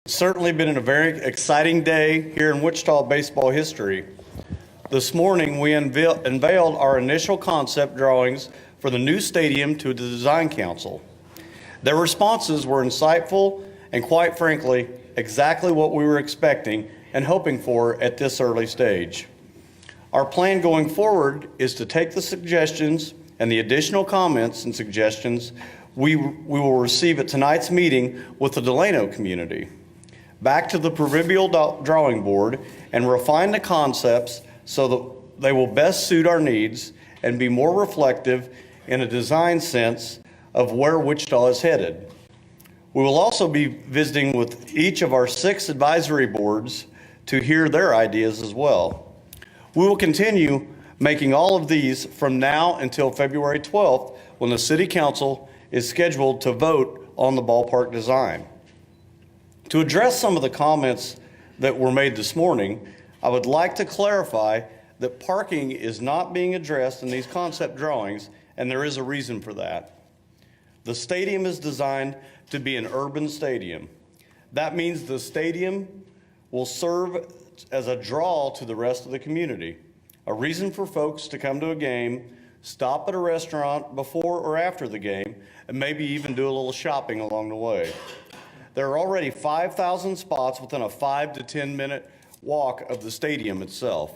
Certainly been a very exciting day here in Wichita baseball history. This morning, we unveiled our initial concept drawings for the new stadium to the Design Council. Their responses were insightful and, quite frankly, exactly what we were expecting and hoping for at this early stage. Our plan going forward is to take the suggestions and the additional comments and suggestions we will receive at tonight's meeting with the Delano community back to the proverbial drawing board and refine the concepts so that they will best suit our needs and be more reflective in a design sense of where Wichita is headed. We will also be visiting with each of our 6 advisory boards to hear their ideas as well. We will continue making all of these from now until February 12th when the City Council is scheduled to vote on the ballpark design. To address some of the comments that were made this morning, I would like to clarify that parking is not being addressed in these concept drawings, and there is a reason for that. The stadium is designed to be an urban stadium. That means the stadium will serve as a draw to the rest of the community, a reason for folks to come to a game, stop at a restaurant before or after the game, and maybe even do a little shopping along the way. There are already 5,000 spots within a 5 to 10 minute walk of the stadium itself.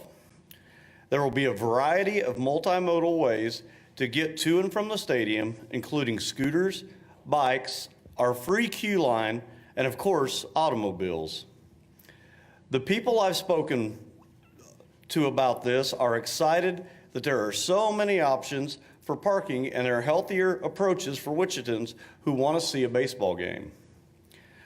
There will be a variety of multimodal ways to get to and from the stadium, including scooters, bikes, our free queue line, and of course, automobiles. The people I've spoken to about this are excited that there are so many options for parking and there are healthier approaches for Wichitans who want to see a baseball game.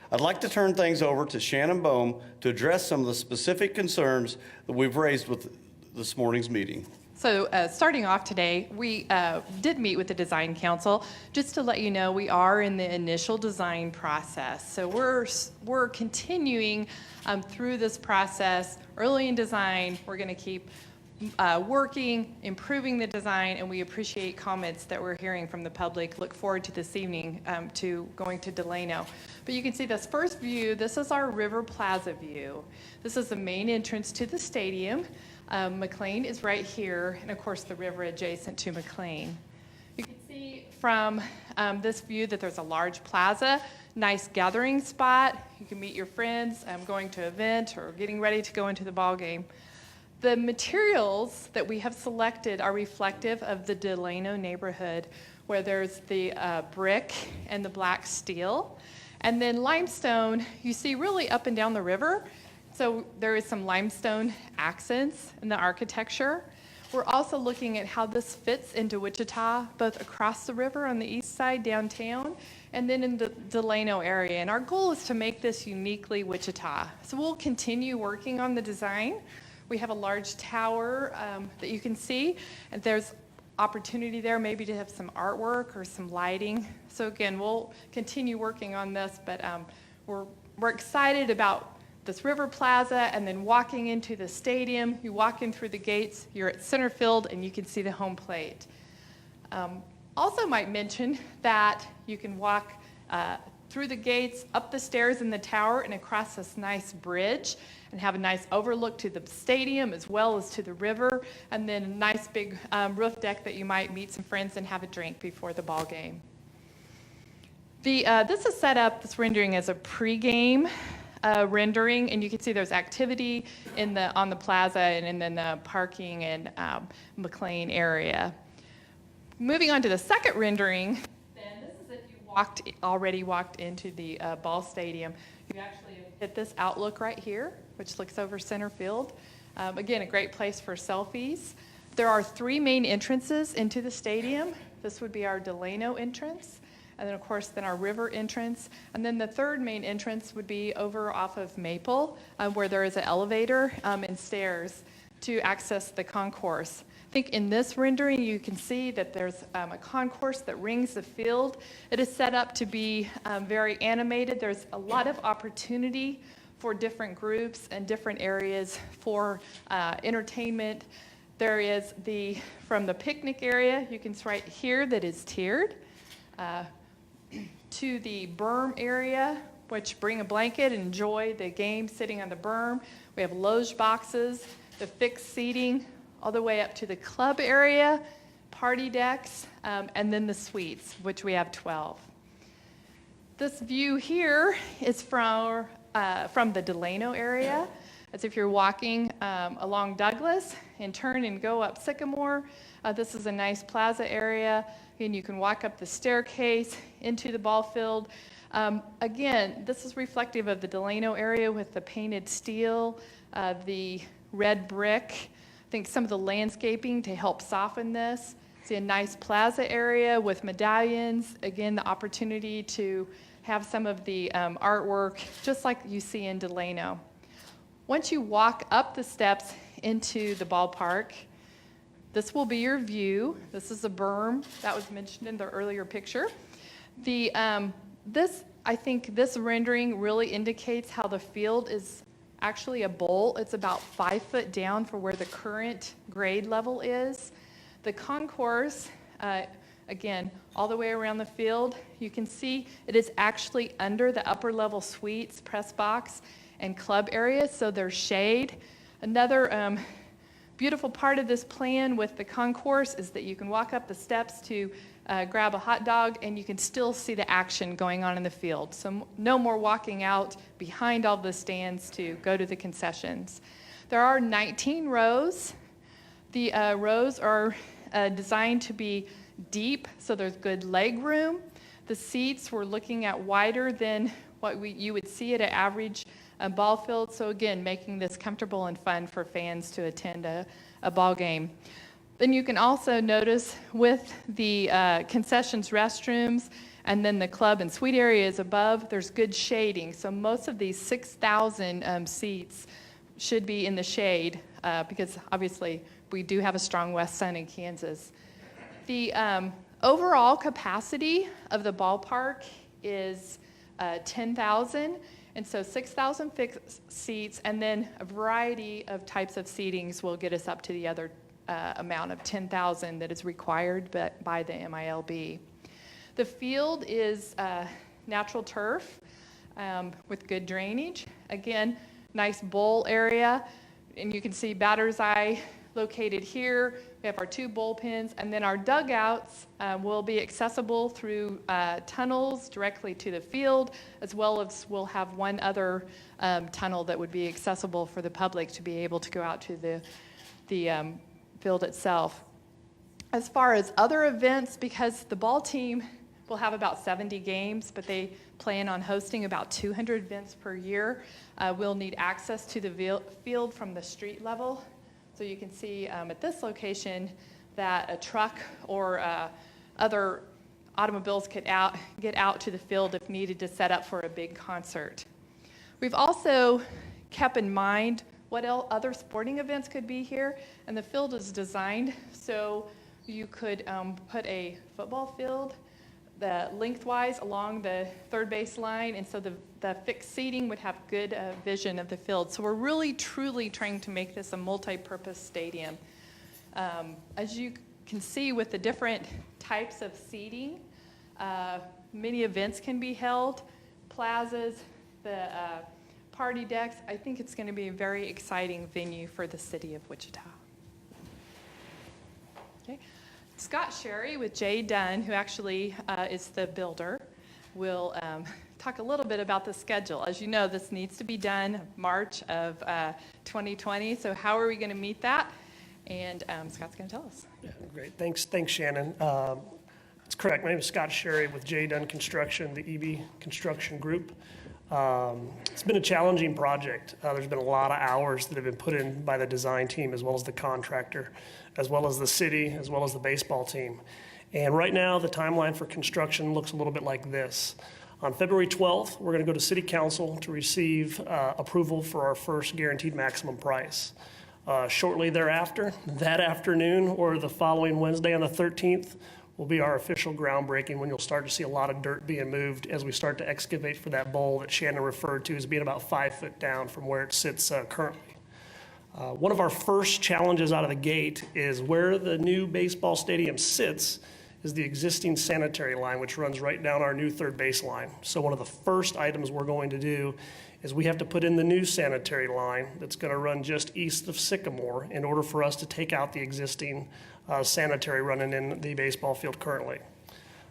I'd like to turn things over to Shannon Bohm to address some of the specific concerns that we've raised with this morning's meeting. So starting off today, we did meet with the Design Council. Just to let you know, we are in the initial design process. So we're continuing through this process. Early in design, we're going to keep working, improving the design, and we appreciate comments that we're hearing from the public. Look forward to this evening to going to Delano. But you can see this first view. This is our River Plaza view. This is the main entrance to the stadium. McLean is right here, and of course the river adjacent to McLean. You can see from this view that there's a large plaza, nice gathering spot. You can meet your friends going to an event or getting ready to go into the ball game. The materials that we have selected are reflective of the Delano neighborhood, where there's the brick and the black steel. And then limestone, you see really up and down the river. So there is some limestone accents in the architecture. We're also looking at how this fits into Wichita, both across the river on the east side downtown, and then in the Delano area. And our goal is to make this uniquely Wichita. So we'll continue working on the design. We have a large tower that you can see, and there's opportunity there maybe to have some artwork or some lighting. So again, we'll continue working on this, but we're excited about this River Plaza, and then walking into the stadium. You walk in through the gates, you're at center field, and you can see the home plate. Also might mention that you can walk through the gates, up the stairs in the tower, and across this nice bridge, and have a nice overlook to the stadium as well as to the river, and then a nice big roof deck that you might meet some friends and have a drink before the ball game. This is set up, this rendering, as a pregame rendering, and you can see there's activity on the plaza and in the parking and McLean area. Moving on to the second rendering, then this is if you already walked into the ball stadium. You actually hit this outlook right here, which looks over center field. Again, a great place for selfies. There are 3 main entrances into the stadium. This would be our Delano entrance, and then of course then our river entrance, and then the third main entrance would be over off of Maple, where there is an elevator and stairs to access the concourse. I think in this rendering you can see that there's a concourse that rings the field. It is set up to be very animated. There's a lot of opportunity for different groups and different areas for entertainment. There is from the picnic area, you can see right here that is tiered, to the berm area which bring a blanket and enjoy the game sitting on the berm. We have loge boxes, the fixed seating, all the way up to the club area, party decks, and then the suites, which we have 12. This view here is from the Delano area. As if you're walking along Douglas and turn and go up Sycamore. This is a nice plaza area, and you can walk up the staircase into the ball field. Again, this is reflective of the Delano area with the painted steel, the red brick. I think some of the landscaping to help soften this. See a nice plaza area with medallions. Again, the opportunity to have some of the artwork just like you see in Delano. Once you walk up the steps into the ballpark, this will be your view. This is a berm that was mentioned in the earlier picture. I think this rendering really indicates how the field is actually a bowl. It's about 5 foot down for where the current grade level is. The concourse, again, all the way around the field, you can see it is actually under the upper level suites, press box, and club areas, so there's shade. Another beautiful part of this plan with the concourse is that you can walk up the steps to grab a hot dog, and you can still see the action going on in the field. So no more walking out behind all the stands to go to the concessions. There are 19 rows. The rows are designed to be deep, so there's good leg room. The seats we're looking at wider than what you would see at an average ball field. So again, making this comfortable and fun for fans to attend a ball game. Then you can also notice with the concessions restrooms and then the club and suite areas above, there's good shading. So most of these 6,000 seats should be in the shade because obviously we do have a strong west sun in Kansas. The overall capacity of the ballpark is 10,000. And so 6,000 fixed seats, and then a variety of types of seatings will get us up to the other amount of 10,000 that is required by the MILB. The field is natural turf with good drainage. Again, nice bowl area, and you can see batter's eye located here. We have our 2 bullpens, and then our dugouts will be accessible through tunnels directly to the field, as well as we'll have one other tunnel that would be accessible for the public to be able to go out to the field itself. As far as other events, because the ball team will have about 70 games, but they plan on hosting about 200 events per year, we'll need access to the field from the street level. So you can see at this location that a truck or other automobiles could get out to the field if needed to set up for a big concert. We've also kept in mind what other sporting events could be here, and the field is designed so you could put a football field lengthwise along the third base line, and so the fixed seating would have good vision of the field. So we're really, truly trying to make this a multi-purpose stadium. As you can see with the different types of seating, many events can be held, plazas, the party decks. I think it's going to be a very exciting venue for the city of Wichita. Okay. Scott Sherry with Jay Dunn, who actually is the builder, will talk a little bit about the schedule. As you know, this needs to be done March of 2020. So how are we going to meet that? And Scott's going to tell us. Yeah, great. Thanks, Shannon. That's correct. My name is Scott Sherry with Jay Dunn Construction, the EB Construction Group. It's been a challenging project. There's been a lot of hours that have been put in by the design team, as well as the contractor, as well as the city, as well as the baseball team. And right now, the timeline for construction looks a little bit like this. On February 12th, we're going to go to City Council to receive approval for our first guaranteed maximum price. Shortly thereafter, that afternoon or the following Wednesday on the 13th, will be our official groundbreaking, when you'll start to see a lot of dirt being moved as we start to excavate for that bowl that Shannon referred to as being about 5 foot down from where it sits currently. One of our first challenges out of the gate is where the new baseball stadium sits is the existing sanitary line, which runs right down our new third base line. So one of the first items we're going to do is we have to put in the new sanitary line that's going to run just east of Sycamore in order for us to take out the existing sanitary running in the baseball field currently.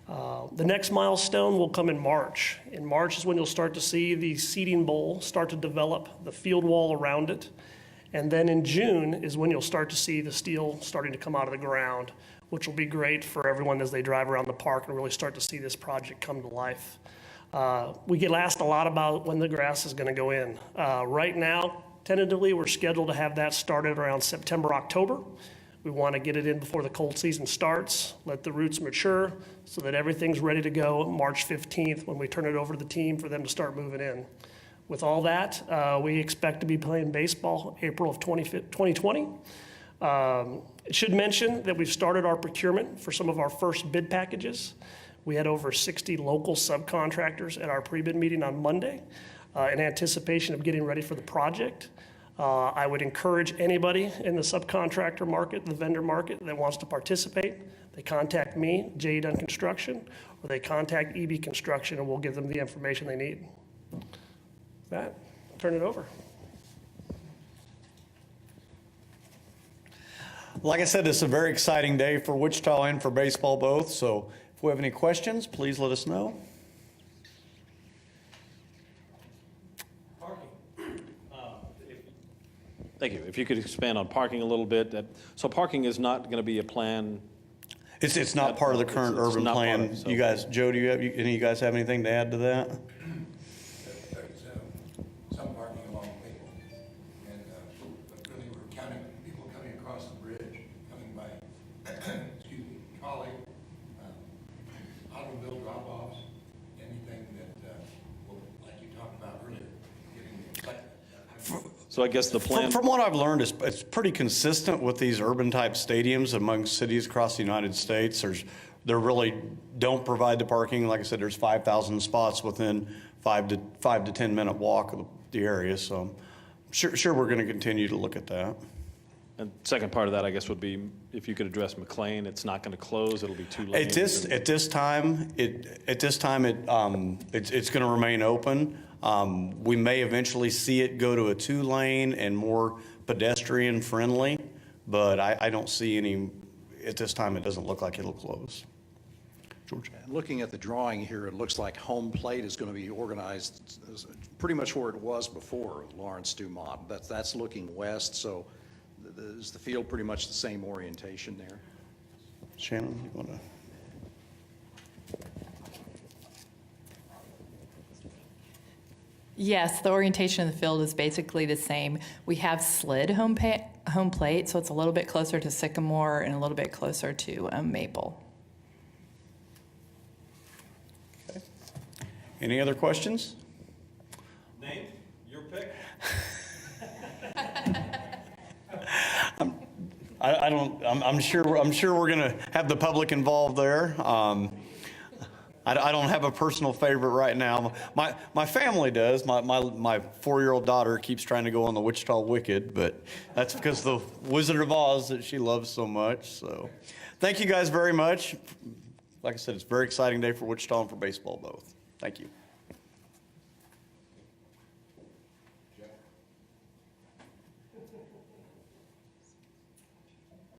The next milestone will come in March. In March is when you'll start to see the seating bowl start to develop, the field wall around it. And then in June is when you'll start to see the steel starting to come out of the ground, which will be great for everyone as they drive around the park and really start to see this project come to life. We get asked a lot about when the grass is going to go in. Right now, tentatively, we're scheduled to have that started around September, October. We want to get it in before the cold season starts, let the roots mature so that everything's ready to go March 15th when we turn it over to the team for them to start moving in. With all that, we expect to be playing baseball April of 2020. It should mention that we've started our procurement for some of our first bid packages. We had over 60 local subcontractors at our pre-bid meeting on Monday in anticipation of getting ready for the project. I would encourage anybody in the subcontractor market, the vendor market that wants to participate, they contact me, J. Dunn Construction, or they contact EB Construction and we'll give them the information they need. With that, I'll turn it over. Like I said, it's a very exciting day for Wichita and for baseball both, so if we have any questions, please let us know. Thank you. If you could expand on parking a little bit. So parking is not going to be a plan? It's not part of the current It's urban not part plan. of it, so- You guys, Joe, do you have, any of you guys have anything to add to that? There's some parking along Maple, and but really we're counting people coming across the bridge, coming by, excuse me, trolley, automobile drop-offs, anything that, will, like you talked about earlier, getting the So I guess the plan, From what I've learned, it's pretty consistent with these urban-type stadiums among cities across the United States. They really don't provide the parking. Like I said, there's 5,000 spots within 5 to 10 minute walk of the area. So I'm sure we're going to continue to look at that. and second part of that, I guess, would be if you could address McLean, it's not going to close, it'll be 2 lanes. At this time, it's going to remain open. We may eventually see it go to a 2-lane and more pedestrian friendly, but I don't see any, at this time, it doesn't look like it'll close. George? And looking at the drawing here, it looks like home plate is going to be organized pretty much where it was before, Lawrence Dumont. That's looking west, so is the field pretty much the same orientation there? Shannon, you want to? Yes, the orientation of the field is basically the same. We have slid home plate, so it's a little bit closer to Sycamore and a little bit closer to Maple. Okay. Any other questions? Nate, your pick? I'm sure we're going to have the public involved there. I don't have a personal favorite right now. My family does. My 4-year-old daughter keeps trying to go on the Wichita Wicked, but that's because the Wizard of Oz that she loves so much. So thank you guys very much. Like I said, it's a very exciting day for Wichita and for baseball both. Thank you.